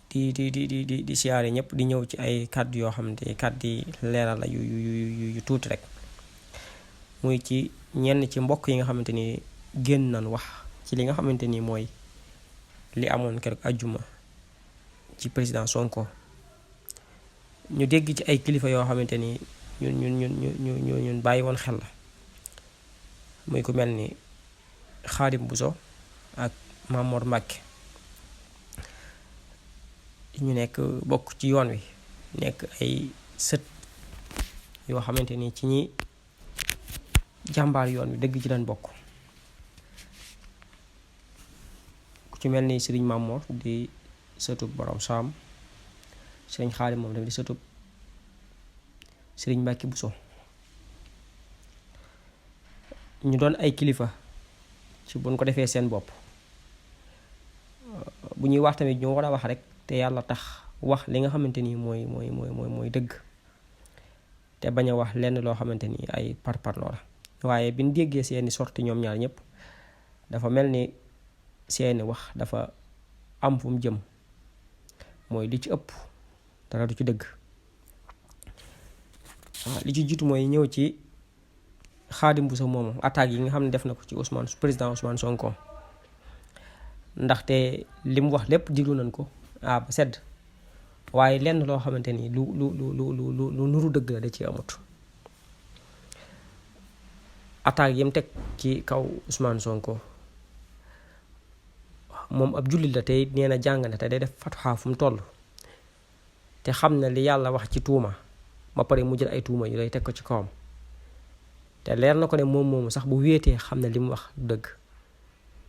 di siyaare ñëpp di ñëw ci ay kàddu yoo xamante ni kàddu yi leeral la yu tuuti rek muy ci ñenn ci mbokk yi nga xamante ni génn nañ wax ci li nga xamante ni mooy li amoon keroog ajjuma ci président Sonko. ñu dégg ci ay kilifa yoo xamante ni ñun bàyyi woon xel la muy ku mel ni Xaadim Buso ak Mamor Mbàkke ñu nekk bokk ci yoon wi nekk ay sët yoo xamante ni ci ñi jàmbaar yoon wi dëgg ci lañ bokk ku ci mel ni Sëriñ Mamor di sëtub borom saam Sëriñ Xaadim moom tamit di sëtub Sëriñ Mbàkke Buso ñu doon ay kilifa ci buñ ko defee seen bopp bu ñuy wax tamit ñu war a wax rek te yàlla tax wax li nga xamante ni mooy dëgg te bañ a wax lenn loo xamante ni ay parparloo la waaye bi ñu déggee seeni sorti ñoom ñaar ñëpp dafa mel ni seeni wax dafa am fu mu jëm mooy li ci ëpp dara du ci dëgg li ci jiitu mooy ñëw ci Xaadim Buso moomu attaque yi nga xam ne def na ko ci président Ousmane Sonko ndaxte li mu wax lépp diglu nañ ko ba sedd waaye lenn loo xamante ni lu nuru dëgg la da ci amut attaque yi mu teg ci kaw Ousmane Sonko moom ab jullit la tey nee na jàng na te day def fatxaa fu mu toll te xam na li yàlla wax ci tuuma ba pare mu jël ay tuuma yu lay teg ko ci kawam te leer na ko ne moom moomu sax bu wéetee xam ne li mu wax du dëgg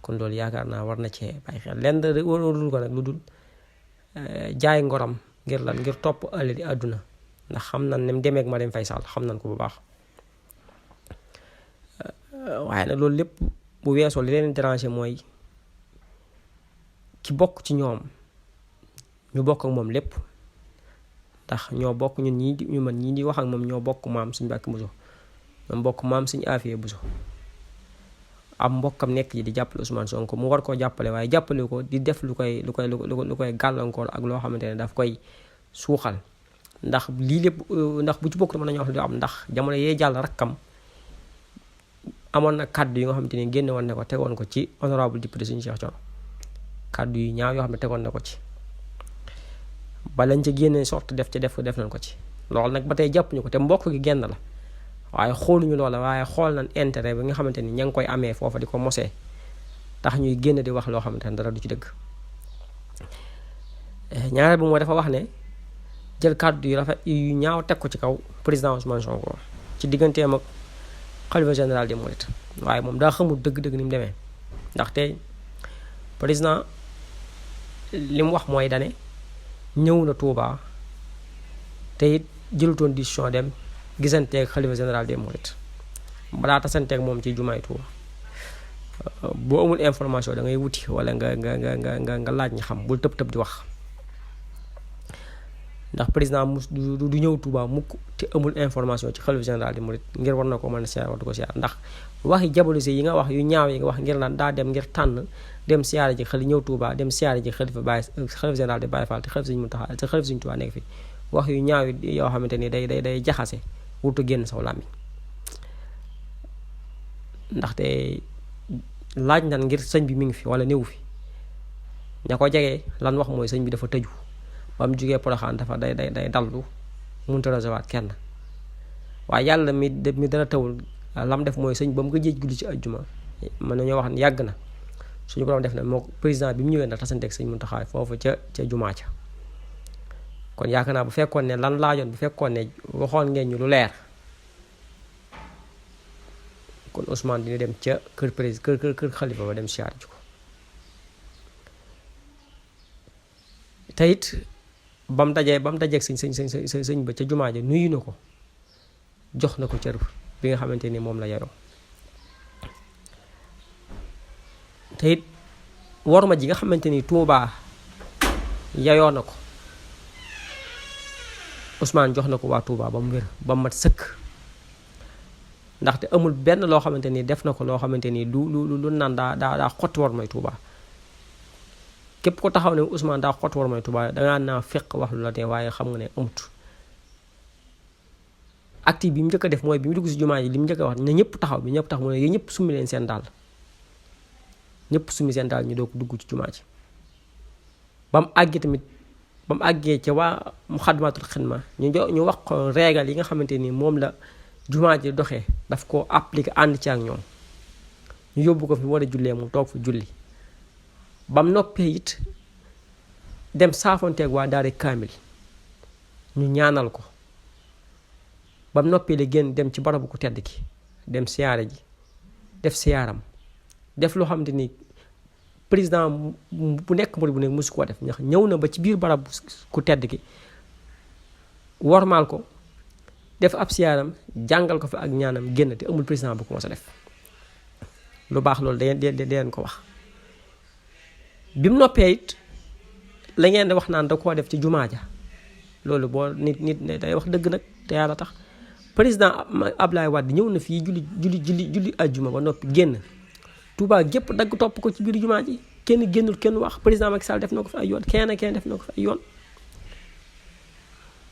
kon loolu yaakaar naa war na cee bàyyi xel lenn warul ko nag lu dul jaay ngoram ngir lan ngir topp ëllëg di àdduna ndax xam nañ ne mu demee ak Marième Faye Sall xam nañ ko bu baax waaye nag loolu lépp bu weesoo li leen déranger mooy ki bokk ci ñoom ñu bokk ak moom lépp ndax ñoo bokk ñun ñii di wax ak moom ñoo bokk maam suñu Mbàkke Buso ñoom bokk maam suñu Afiya Buso am mbokkam nekk ji di jàppale Ousmane Sonko mu war koo jàppale waaye jàppale ko di def lu koy gàllankoor ak loo xamante ne daf koy suuxal ndax lii lépp ndax bu ci bokk mën nañu wax lu am ndax jamono yee jàll rakkam amoon na kàddu yi nga xamante ni génne woon ne ko tegoon ko ci honorable député suñu Cheikh Thioro kàddu yu ñaaw yoo xam ne tegoon na ko ci ba lañ ca génne sorte def nañ ko ci loolu nag ba tey jàppuñu ko te mbokk gi genn la waaye xooluñu loola waaye xool nañ intérêt bi nga xamante ni ña ngi koy amee foofa di ko mosee tax ñuy génn di wax loo xamante ne dara du ci dëgg ñaareel bi mooy dafa wax ne jël kàddu yu rafet yu ñaaw teg ko ci kaw président Ousmane Sonko ci digganteem ak xalifa général des mourides waaye moom daa xamul dëgg-dëgg ni mu demee ndaxte président li mu wax mooy dane ñëw na Touba te it jëlutoon décision dem gisanteeg xalifa général des mourides balaa tasanteeg moom ci jumaay Touba boo amul information da ngay wuti wala nga laaj ñi xam bul tëb di wax ndax président du ñëw Touba mukk te amul information ci xalifa général des mourides ngir war na ko mën a siyaar war du ko siyaar ndax waxi jabalise yi nga wax yu ñaaw yi nga wax ngir lan daa dem ngir tànn dem siyaare ji ñëw Touba dem siyaare ji xalifa général des Baye Fall te xalifa Sëriñ Muntaxa te xalifa Sëriñ Touba nekk fi wax yu ñaaw yi yoo xamante ni day jaxase wutu génn saw làmmiñ ndaxte laaj nan ngir sëñ bi mi ngi fi wala néew fi ña ko jegee lan wax mooy sëñ bi dafa tëju ba mu jugee Poroxaan dafa day dallu mënta recevoir kenn waaye yàlla mi dara tawul lam def mooy sëñ ba mu ko jéej guddi ci ajjuma mën nañoo wax ne yàgg na suñu borom def na moo président bi mu ñëwee ndax tasanteeg sëñ Muntaxa foofu ca jumaa ca kon yaakaar naa bu fekkoon ne lan laajoon bu fekkoon ne waxoon ngeen ñu lu leer kon Ousmane dina dem ca kër xalifa ba dem siyaar ji ko te it ba mu dajeeg sëñ ba ca jumaa ja nuyu na ko jox na ko cër bi nga xamante ni moom la yaroo te it worma ji nga xamante ni Tuubaa yayoo na ko Ousmane jox na ko waa Touba ba mu wér ba mu mat sëkk ndaxte amul benn loo xamante ni def na ko loo xamante ni lu naan daa xotti war may Touba képp ko taxaw ne Ousmane daa xott war may Touba dangaa naa fekk wax lu la ne waaye xam nga ne amut. acte bi mu njëkk a def mooy bi mu dugg si jumaa ji li mu njëkk a wax ne ñëpp taxaw bi ñëpp taxaw mu ne yéen ñëpp summi leen seen daal ñëpp summi seen daal ñu doog dugg ci jumaa ji. ba mu àggee tamit ba mu àggee ca waa Muxaddamatul Xidma ñu wax ko régal yi nga xamante ni moom la jumaa ji doxee daf ko appliqué ànd ci ak ñoom ñu yóbbu ko fi war a jullee mu toog fa julli. ba mu noppee it dem saafonteeg waa daari kaamil ñu ñaanal ko. ba mu noppee la génn dem ci barabu ku tedd ki dem siyaare ji def siyaaram def loo xamante ni président bu nekk murid bu nekk mosu koo def ndax ñëw na ba ci biir barab ku tedd ki wormaal ko def ab siyaaram jàngal ko fi ak ñaanam génn te amul président bu ko mos a def lu baax loolu dangeen ko wax. bi mu noppee it la ngeen di wax naan da koo def ci jumaa ja loolu boo nit day wax dëgg nag te yàlla tax. président Ablaye Wade ñëw na fii julli ajjuma ba noppi génn Touba gépp dagg topp ko ci biir jumaa ji kenn génnul kenn wax président Macky Sall def na ko fi ay yoon kenn def na ko fi ay yoon.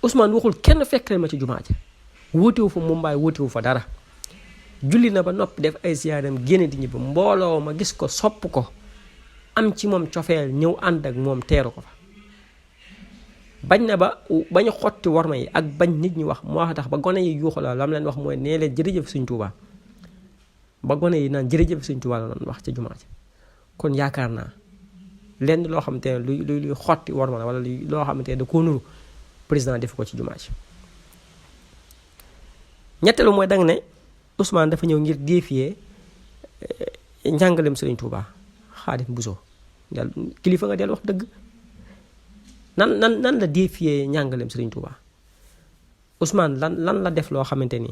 Ousmane waxul kenn fekk leen ma ci jumaa ji wóotewu fa Mumbaay wóotewu fa dara julli na ba noppi def ay siyaaram génn di ñibbi mbooloo ma gis ko sopp ko am ci moom cofeel ñëw ànd ak moom teeru ko fa. bañ na ba bañ a xotti worma yi ak bañ nit ñi wax moo tax ba gone yi yuuxu la lam leen wax mooy nee leen jërëjëf Sëñ Tuubaa ba gone yi naan jërëjëf Sëñ Tuubaa la doon wax ci jumaa ji. kon yaakaar naa lenn loo xamante ne luy xotti worma la wala loo xamante ne da koo nuru président def ko ci jumaa ji. ñetteelu mooy danga ne Ousmane dafa ñëw ngir défier njàngalem Sëriñ Tuubaa Xaadim Buso kilifa nga del wax dëgg. nan la défier njàngaleem Serigne Touba Ousmane lan la def loo xamante ni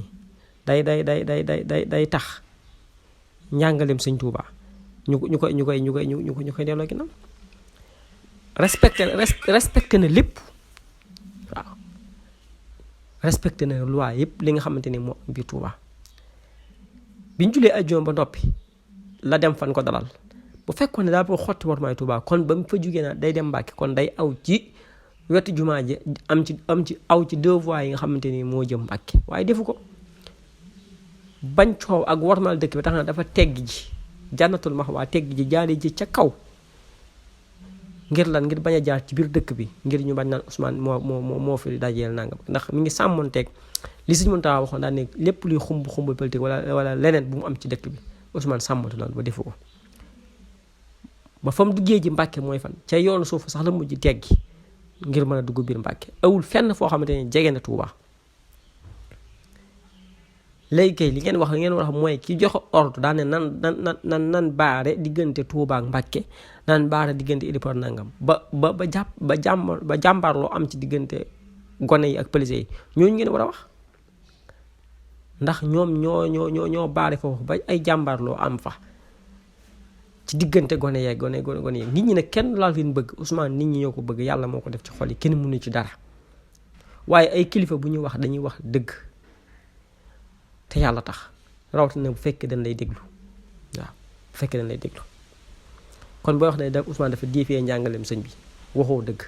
day tax njàngaleem Serigne Touba ñu koy delloo ginnaaw. respecté na lépp waaw respecté na loi yëpp li nga xamante ni moo am biir Touba. biñ julee ajjuma ba noppi la dem fan ko dalal bu fekkoon ne daal boo xotti war maay Touba kon ba mu fa jugee na day dem Mbàkke kon day aw ci wetu jumaa ji aw ci deux voies yi nga xamante ni moo jëm Mbàkke waaye defu ko. bañ coow ak warmal dëkk bi tax na dafa tegg ji Jannatul Mahwa tegg ji jaaree ji ca kaw ngir lan ngir bañ a jaar ci biir dëkk bi ngir ñu bañ naan Ousmane moo fi dajeel nangam ndax mi ngi sàmmonteeg li Sëñ Muntaxa waxoon daan ne lépp luy xumb politique wala leneen bu mu am ci dëkk bi Ousmane sàmmante loolu ba defu ko. ba fa mu duggee ji Mbàkke mooy fan ca yoonu suuf sax la mujj teggi ngir mën a dugg biir Mbàkke awul fenn foo xamante ne jege na Touba. léegi kay li ngeen wax mooy ki joxe ordre daan ne nan baare diggante Touba ak Mbàkke nan baare diggante héliport nangam ba jàmbaarloo am ci diggante gone yi ak police yi ñooñu ngeen war a wax ndax ñoom ñoo baare foofu ba ay jàmbaarloo am fa ci diggante gone yeeg gone yeeg nit ñi nag kenn laal leen bëgg Ousmane nit ñi ñoo ko bëgg yàlla moo ko def ci xol yi kenn mënu ci dara waaye ay kilifa bu ñuy wax dañuy wax dëgg te yàlla tax rawatina bu fekkee dañ lay déglu waaw bu fekkee dañ lay déglu kon booy wax ne da Ousmane dafa défier njàngaleem sëñ bi waxoo dëgg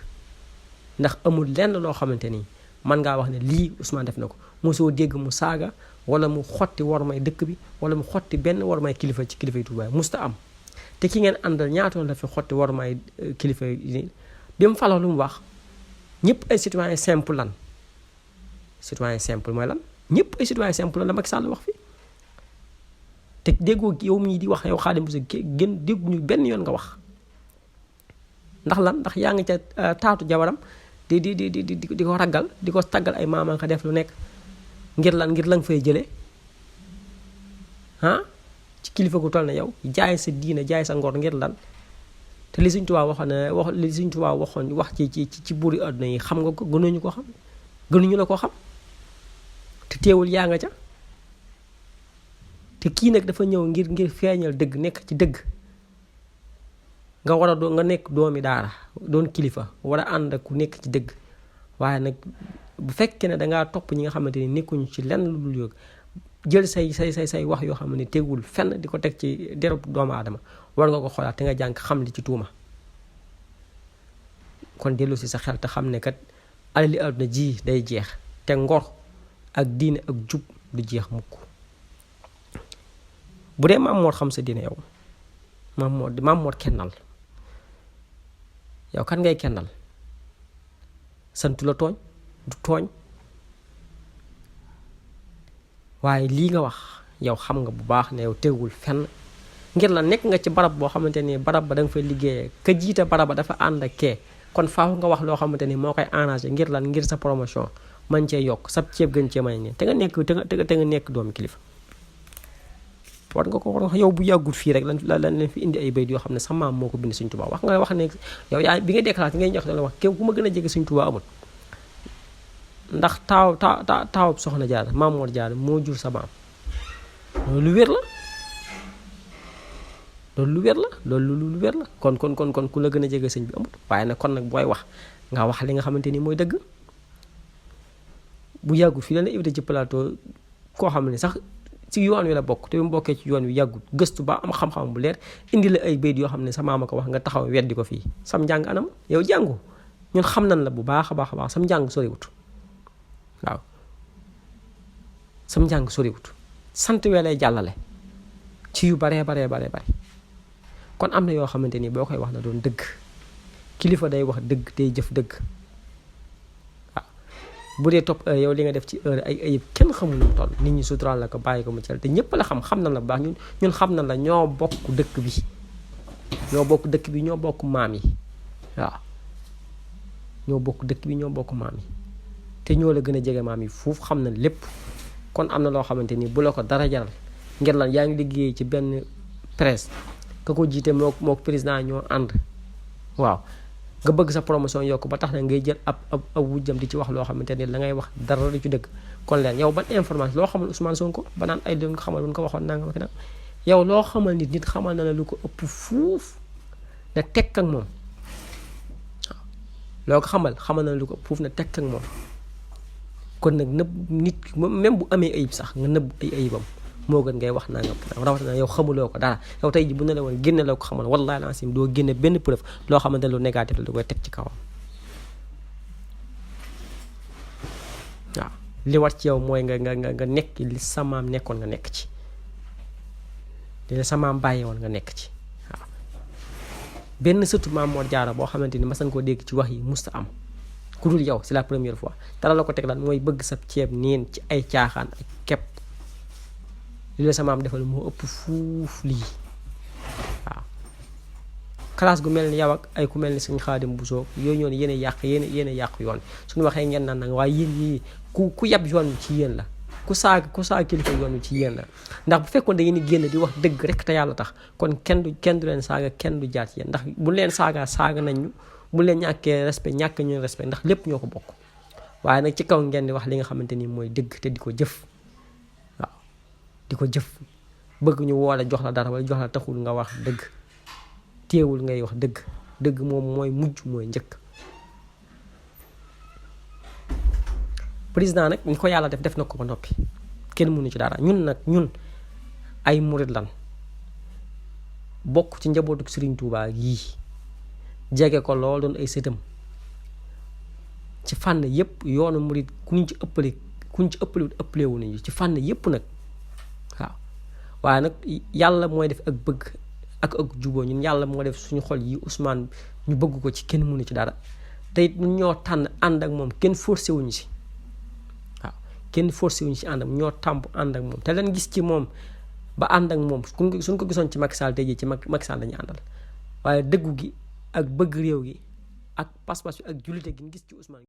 ndax amul lenn loo xamante ni man ngaa wax ne lii Ousmane def na ko mosoo dégg mu saaga wala mu xotti wormay dëkk bi wala mu xotti benn wormay kilifa ci kilifa yi Tuubaa musta am. te ki ngeen àndal ñaatoon la fi xotti wormay kilifa yi bi mu faloo lu mu wax ñëpp ay citoyen simple lan citoyen simple mooy lan ñëpp ay citoyen simple lan la Macky Sall wax fi te déggoo yow mii di wax yow Xaadim Buso gën dégguñu benn yoon nga wax ndax lan ndax yaa ngi ca taatu jabaram di ko raggal di ko taggal ay maama nga def lu nekk ngir lan ngir la nga fay jëlee ci kilifa gu toll na yow jaay sa diina jaay sa ngor ngir lan te li Sëñ Tuubaa waxoon wax ci buuri àdduna yi xam nga ko gënuñu ko xam gënuñu la ko xam te teewul yaa nga ca te kii nag dafa ñëw ngir feeñal dëgg nekk ci dëgg nga war a nga nekk doomi daara doon kilifa war a ànd ak ku nekk ci dëgg waaye nag bu fekkee ne dangaa topp ñi nga xamante ni nekkuñu ci lenn lu dul yóg jël say wax yoo xam ne tegul fenn di ko teg ci derub doomu aadama war nga ko xoolaat te nga jàng xam li ci tuuma kon dellu si sa xel te xam ne kat alali àdduna ji day jeex te ngor ak diine ak jub du jeex mukk. bu dee Maam Mor xam sa diine yow Maam Mor kennal yow kan ngay kennal santu la tooñ du tooñ waaye lii nga wax yow xam nga bu baax ne yow teguwul fenn ngir la nekk nga ci barab boo xamante ni barab ba da nga fay liggéeyee ka jiite barab ba dafa ànd ak kee kon faaw nga wax loo xamante ni moo koy arrangé ngir lan ngir sa promotion man cee yokk sab ceeb gën cee may ne te nga nekk doomu kilifa. war nga ko wax yow bu yàggul fii rek lan leen fi indi ay bayt yoo xam ne sa maam moo ko bind Sëñ Tuubaa wax ne yow yaa bi nga déclaré ngay jox la wax képp ku ma gën a jege Sëñ Tuubaa amul ndax taawub soxna Jaara Maam Mor Jaara moo jur sa maam loolu lu wér la lu wér la kon ku la gën a jege sëñ bi amul waaye nag kon nag booy wax nga wax li nga xamante ni mooy dëgg. bu yàggul fii la invité ci plateau koo xam ne sax ci yoon wi la bokk te bu bokkee ci yoon wi yàggul gëstu ba am xam-xam bu leer indi la ay bayt yoo xam ne sa maama ko wax nga taxaw weddi ko fii sam njàng anam yow jàngu ñun xam nañ la bu baax a baax sam njàng soriwut waaw sam njàng soriwut sant wee lay jàllale ci yu baree kon am na yoo xamante ni boo koy wax na doon dëgg kilifa day wax dëgg day jëf dëgg waaw bu dee topp yow li nga def ci heure ay ayib kenn xamul nu mu toll nit ñi suturaal la ko bàyyi ko mu ci te ñëpp la xam na la bu baax ñun xam na la ñoo bokk dëkk bi ñoo bokk maam yi waaw ñoo bokk dëkk bi ñoo bokk maam yi te ñoo la gën a jege maam yi foofu xam na lépp kon am na loo xamante ni bu la ko dara jaral ngir lan yaa ngi liggéey ci benn presse ka ko jiite mook président ñoo ànd waaw nga bëgg sa promotion yokk ba tax na ngay jël ab wujjam di ci wax loo xamante ni la ngay wax dara du ci dëgg kon leen yow ban information loo xamal Ousmane Sonko ba naan ay doon ko xamal buñ ko waxoon nangam ak nag yow loo xamal nit xamal na la lu ko ëpp fuuf na tekk ak moom waaw loo ko xamal na la lu ko ëpp fuuf na tekk ak moom kon nag nëbb nit même bu amee ayib sax nga nëbb ay ayibam moo gën ngay wax nangam rawatina yow xamuloo ko dara yow tey ji bu ne la woon génne la ko xamal wallaahi laasim doo génne benn preuve loo xamante ne lu négatif la da koy teg ci kawam waaw li war ci yow mooy nga nekk li sa maam nekkoon nga nekk ci li sa maam bàyyi woon nga nekk ci waaw benn sëtu Maam Mor Jaara boo xamante ni mas nga koo dégg ci wax yi musta am ku dul yow c'est la première fois dara la ko teg lan mooy bëgg sa ceeb neen ci ay caaxaan ak kepp li la sa maam defal moo ëpp fuuf lii waaw classe gu mel ni yow ak ay ku mel ni Sëñ Xaadim Buso yooyu ñoon yéen a yàq yoon suñu waxee ngeen naan nag waaye yéen ñii ku yab yoon wi ci yéen la ku saaga kilifa yoon wi ci yéen la ndax bu fekkoon da ngeen di génn di wax dëgg rek te yàlla tax kon kenn du leen saaga kenn du jaar ci yéen ndax bu leen saaga nañ ñu bu leen ñàkkee respect ñàkk ñu respect ndax lépp ñoo ko bokk waaye nag ci kaw ngeen di wax li nga xamante ni mooy dëgg te di ko jëf waaw di ko jëf bëgg ñu woole jox la dara wala jox la taxul nga wax dëgg téewul ngay wax dëgg moom mooy mujj mooy njëkk. président nag ni ko yàlla def na ko ba noppi kenn mënu ci dara ñun ay murit lan bokk ci njabootu Serigne Touba yii jege ko lool doon ay sëtam ci fànn yépp yoonu murit kuñ ci ëppale wu nañu ci fànn yépp nag waaw waaye nag yàlla mooy def ak bëgg ak juboo ñun yàlla moo def suñu xol yi Ousmane ñu bëgg ko ci kenn mënu ci dara te it ñun ñoo tànn ànd ak moom kenn forcé wuñu si waaw kenn forcé wuñu si ànd ak ñoo tàmb ànd ak moom te leen gis ci moom ba ànd ak moom suñ ko gisoon ci Macky Sall tey jii ci Macky Sall lañuy àndal waaye dëggu gi ak bëgg réew gi ak pas-pas bi ak jullite gi ñu gis ci Ousmane